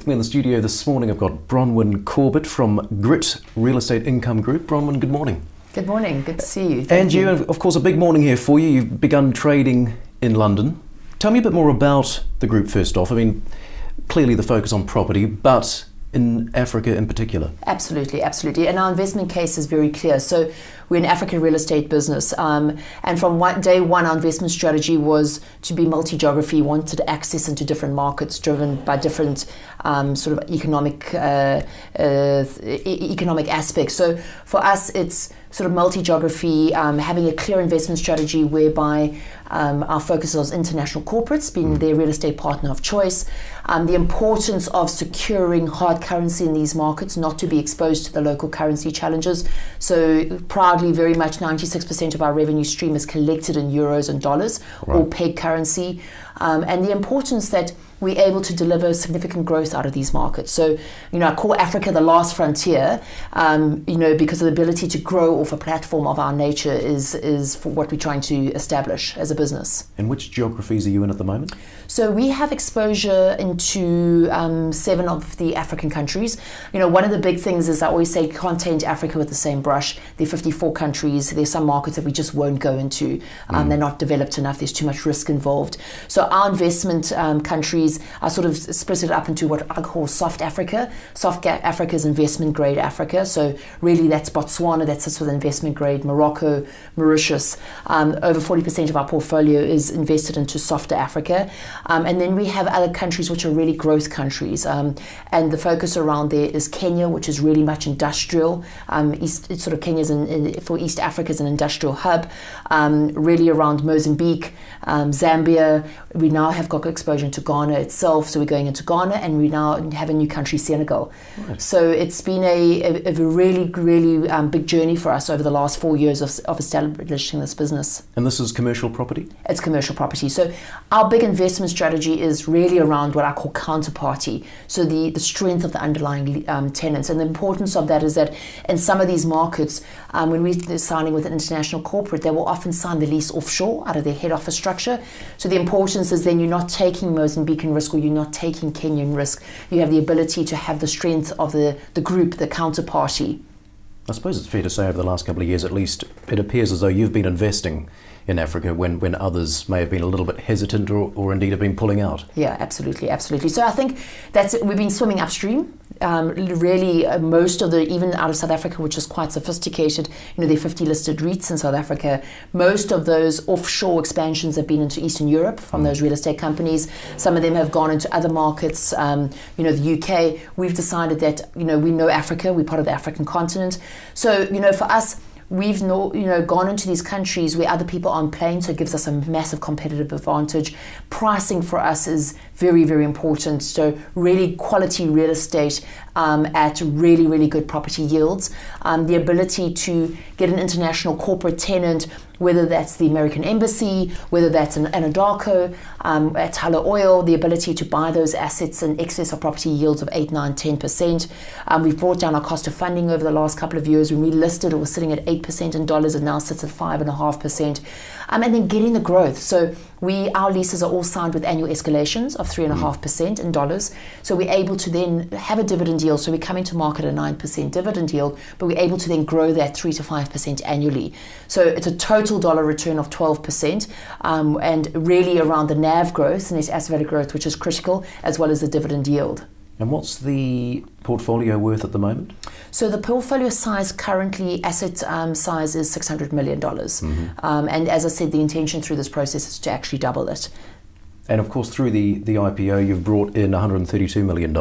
With me in the studio this morning, I've got Bronwyn Corbett from Grit Real Estate Income Group. Bronwyn, good morning. Good morning, good to see you. Thank you. Of course, a big morning here for you. You've begun trading in London. Tell me a bit more about the group first off. I mean, clearly the focus on property, but in Africa in particular. Absolutely, absolutely. And our investment case is very clear. So we're an African real estate business. And from day one, our investment strategy was to be multi-geography, wanted access into different markets driven by different sort of economic aspects. So for us, it's sort of multi-geography, having a clear investment strategy whereby our focus is on international corporates, being their real estate partner of choice. The importance of securing hard currency in these markets, not to be exposed to the local currency challenges. So proudly, very much 96% of our revenue stream is collected in euros and dollars, right, or pegged currency. And the importance that we're able to deliver significant growth out of these markets. So, I call Africa the last frontier, because of the ability to grow off a platform of our nature is for what we're trying to establish as a business. And which geographies are you in at the moment? So we have exposure into 7 of the African countries. One of the big things is I always say can't taint Africa with the same brush. There are 54 countries. There's some markets that we just won't go into. They're not developed enough. There's too much risk involved. So our investment countries, I sort of split it up into what I call soft Africa. Soft Africa is investment grade Africa. So really that's Botswana, that sits with investment grade, Morocco, Mauritius. Over 40% of our portfolio is invested into softer Africa. And then we have other countries which are really growth countries. And the focus around there is Kenya, which is really much industrial. Kenya's for East Africa is an industrial hub. Really around Mozambique, Zambia. We now have got exposure to Ghana itself, so we're going into Ghana, and we now have a new country, Senegal. Right. So it's been a really, really big journey for us over the last 4 years of establishing this business. And this is commercial property? It's commercial property. So our big investment strategy is really around what I call counterparty. So the strength of the underlying tenants, and the importance of that is that in some of these markets, when we're signing with an international corporate, they will often sign the lease offshore out of their head office structure. So the importance is then you're not taking Mozambican risk, or you're not taking Kenyan risk. You have the ability to have the strength of the group, the counterparty. I suppose it's fair to say over the last couple of years at least, it appears as though you've been investing in Africa when others may have been a little bit hesitant or indeed have been pulling out. Yeah, absolutely, absolutely. So I think we've been swimming upstream. Really, most of even out of South Africa, which is quite sophisticated, there are 50 listed REITs in South Africa. Most of those offshore expansions have been into Eastern Europe from those real estate companies. Some of them have gone into other markets, the UK. We've decided that, we know Africa, we're part of the African continent. So, for us, we've gone into these countries where other people aren't playing, so it gives us a massive competitive advantage. Pricing for us is very, very important. So really quality real estate at really, really good property yields. The ability to get an international corporate tenant, whether that's the American Embassy, whether that's an Anadarko, at Tullow Oil, the ability to buy those assets in excess of property yields of 8, 9, 10%. We've brought down our cost of funding over the last couple of years. When we listed, it was sitting at 8% in dollars, and now sits at 5.5%. And then getting the growth. So our leases are all signed with annual escalations of 3.5% in dollars. So we're able to then have a dividend yield. So we're coming to market at a 9% dividend yield, but we're able to then grow that 3 to 5% annually. So it's a total dollar return of 12%, and really around the NAV growth, net asset value growth, which is critical, as well as the dividend yield. And what's the portfolio worth at the moment? So the portfolio size currently, asset size is $600 million. And as I said, the intention through this process is to actually double it. And of course, through the IPO, you've brought in $132 million.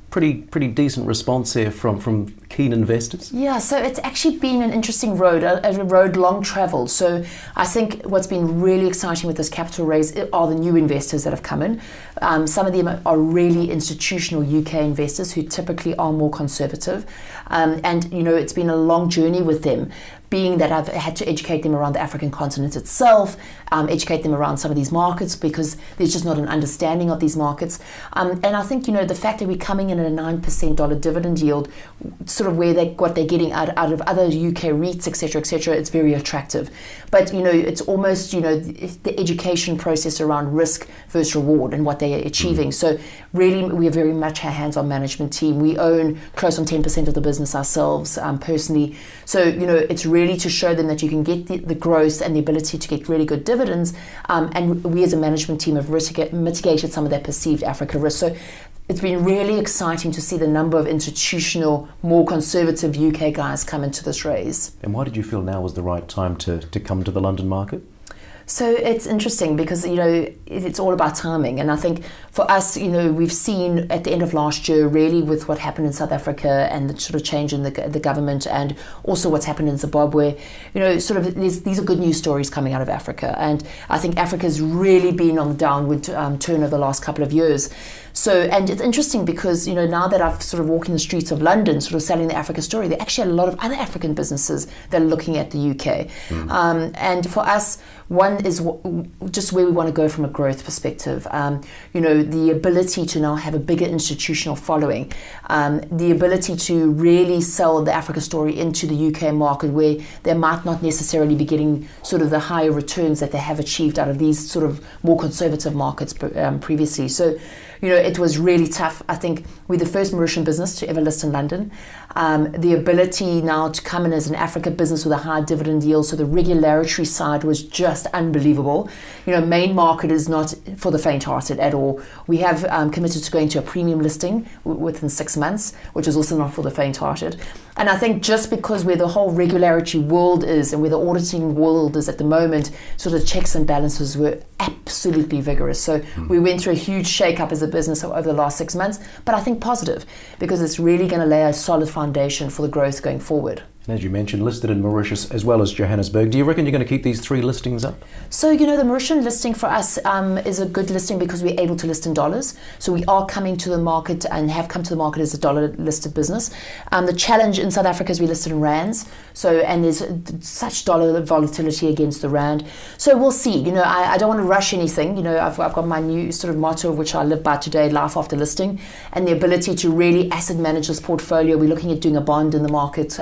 Pretty decent response here from keen investors. Yeah, so it's actually been an interesting road, a road long traveled. So I think what's been really exciting with this capital raise are the new investors that have come in. Some of them are really institutional UK investors who typically are more conservative. And it's been a long journey with them. being that I've had to educate them around the African continent itself, educate them around some of these markets because there's just not an understanding of these markets. And I think, the fact that we're coming in at a 9% dividend yield, sort of what they're getting out of other UK REITs, etc., it's very attractive. But, it's almost, the education process around risk versus reward and what they are achieving. So really, we are very much a hands-on management team. We own close on 10% of the business ourselves, personally. So, it's really to show them that you can get the growth and the ability to get really good dividends. And we as a management team have mitigated some of that perceived Africa risk. So it's been really exciting to see the number of institutional, more conservative UK guys come into this raise. And why did you feel now was the right time to come to the London market? So it's interesting because, it's all about timing. And I think for us, we've seen at the end of last year, really with what happened in South Africa and the sort of change in the government and also what's happened in Zimbabwe, these are good news stories coming out of Africa. And I think Africa's really been on the downward turn over the last couple of years. So, and it's interesting because, now that I've sort of walked in the streets of London, sort of selling the Africa story, there are actually a lot of other African businesses that are looking at the UK. And for us, one is just where we want to go from a growth perspective. The ability to now have a bigger institutional following, the ability to really sell the Africa story into the UK market where they might not necessarily be getting sort of the higher returns that they have achieved out of these sort of more conservative markets previously. So, it was really tough. I think we're the first Mauritian business to ever list in London. The ability now to come in as an Africa business with a high dividend yield, so the regulatory side was just unbelievable. Main market is not for the faint-hearted at all. We have committed to going to a premium listing within 6 months, which is also not for the faint-hearted. And I think just because where the whole regulatory world is and where the auditing world is at the moment, sort of checks and balances were absolutely vigorous. So we went through a huge shake-up as a business over the last 6 months, but I think positive because it's really going to lay a solid foundation for the growth going forward. And as you mentioned, listed in Mauritius as well as Johannesburg. Do you reckon you're going to keep these 3 listings up? So, the Mauritian listing for us is a good listing because we're able to list in dollars. So we are coming to the market and have come to the market as a dollar-listed business. The challenge in South Africa is we listed in rands. So, and there's such dollar volatility against the rand. So we'll see. I don't want to rush anything. I've got my new sort of motto, which I live by today, life after listing, and the ability to really asset manage this portfolio. We're looking at doing a bond in the market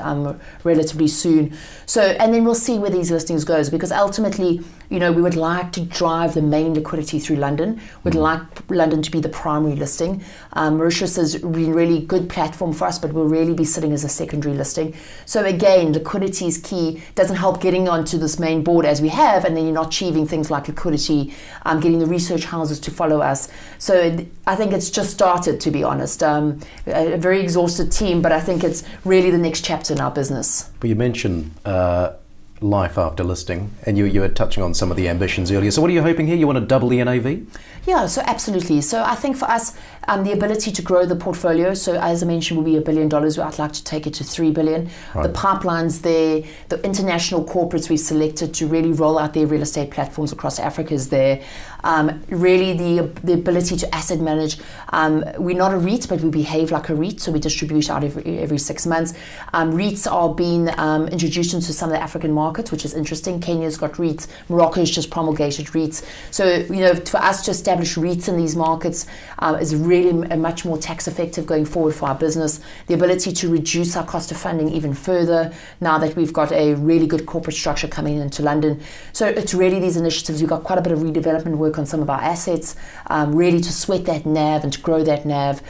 relatively soon. So, and then we'll see where these listings goes because ultimately, we would like to drive the main liquidity through London. We'd like London to be the primary listing. Mauritius has been really good platform for us, but we'll really be sitting as a secondary listing. So again, liquidity is key. Doesn't help getting onto this main board as we have, and then you're not achieving things like liquidity, getting the research houses to follow us. So I think it's just started, to be honest. A very exhausted team, but I think it's really the next chapter in our business. But you mentioned life after listing, and you were touching on some of the ambitions earlier. So what are you hoping here? You want to double the NAV? Yeah, so absolutely. So I think for us, the ability to grow the portfolio, so as I mentioned, will be $1 billion. I'd like to take it to $3 billion. Right. The pipelines there, the international corporates we selected to really roll out their real estate platforms across Africa is there. Really the ability to asset manage. We're not a REIT, but we behave like a REIT, so we distribute out every 6 months. REITs are being introduced into some of the African markets, which is interesting. Kenya's got REITs. Morocco's just promulgated REITs. So, for us to establish REITs in these markets is really a much more tax effective going forward for our business. The ability to reduce our cost of funding even further now that we've got a really good corporate structure coming into London. So it's really these initiatives. We've got quite a bit of redevelopment work on some of our assets, really to sweat that NAV and to grow that NAV.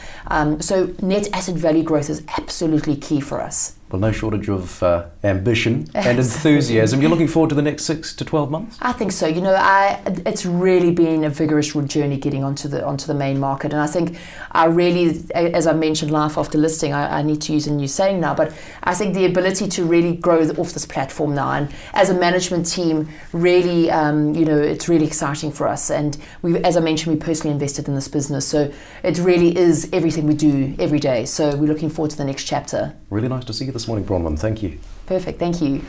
So net asset value growth is absolutely key for us. Well, no shortage of ambition and enthusiasm. You're looking forward to the next 6 to 12 months? I think so. It's really been a vigorous journey getting onto the main market. And I think I really, as I mentioned, life after listing, I need to use a new saying now, but I think the ability to really grow off this platform now, and as a management team, really, it's really exciting for us. And we, as I mentioned, we personally invested in this business. So it really is everything we do every day. So we're looking forward to the next chapter. Really nice to see you this morning, Bronwyn. Thank you. Perfect. Thank you.